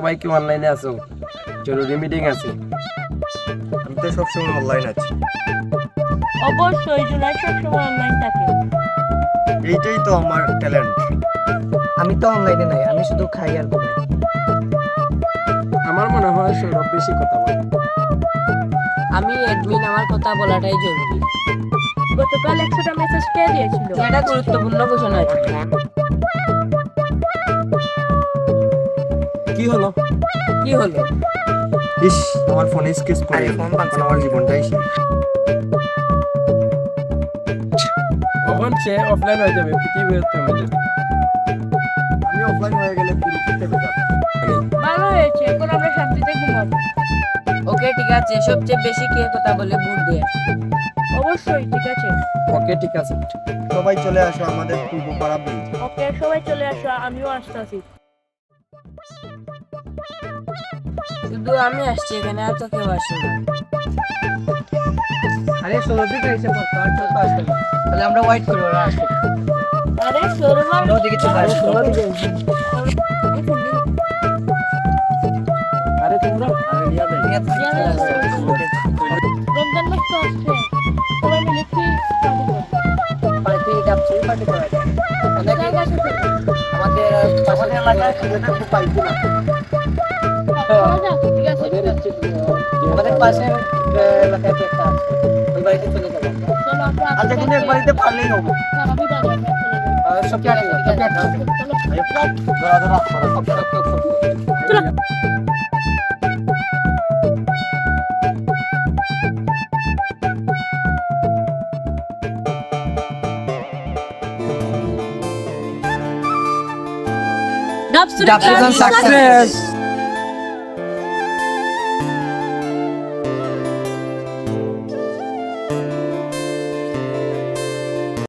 সবাই কি অনলাইনে আছো? জরুরি মিটিং আছে। আমি তো সবসময় অনলাইন আছি। অবশ্যই জুলাই সবসময় অনলাইন থাকে। এইটাই তো আমার ট্যালেন্ট। আমি তো অনলাইনে নাই, আমি শুধু খাই আর ঘুমাই। আমার মনে হয় সৌরভ বেশি কথা বলে। আমি অ্যাডমিন, আমার কথা বলাটাই জরুরি। গতকাল 100টা মেসেজ কে দিয়েছিল? এটা গুরুত্বপূর্ণ ঘোষণা ছিল। কি হলো? কি হলো? ইস, আমার ফোনে স্কেচ করে আরে ফোন এখন আমার জীবনটাই শেষ। কখন সে অফলাইন হয়ে যাবে, পৃথিবী থেমে যাবে। আমি অফলাইন হয়ে গেলে পুরো থেমে যাবে। ভালো হয়েছে, এখন আমরা শান্তিতে ঘুমাবো। ওকে ঠিক আছে, সবচেয়ে বেশি কে কথা বলে ভোট দিয়ে। অবশ্যই ঠিক আছে। ওকে ঠিক আছে। সবাই চলে আসো আমাদের পূর্ব পাড়া ব্রিজ। ওকে, সবাই চলে আসো, আমিও আসতেছি। শুধু আমি আসছি এখানে, আর তো কেউ আসে না। আরে সৌরভী খাইছে পড়তো আর তো আসবে না। তাহলে আমরা ওয়েট করি, ওরা আসবে। আরে সৌরভ আর- আমরা ওদিকে চলে আসবো। আরে তোমরা রমজান মাস তো আসছে, সবাই মিলে কি party করবো? পার্টি ডাকছি, পার্টি করা যায়। কোথায় গেছে সবাই? আমাদের এলাকায় ছেলেটা খুব পাইছি না। চলো যাক, ঠিক আছে, ঠিক আছে। আমাদের পাশে এলাকায় একটা আছে, ওই বাড়িতে চলে যাবো আমরা। চলো আমরা আচ্ছা, কিন্তু এক বাড়িতে পারলেই হবে। হ্যাঁ, আমি বাড়ি, আমরা চলে যাবো। সব ঠিক আছে, সব ঠিক আছে। চলো। ধরা ধরা চলো। Dubs to the Dubs to the success. success.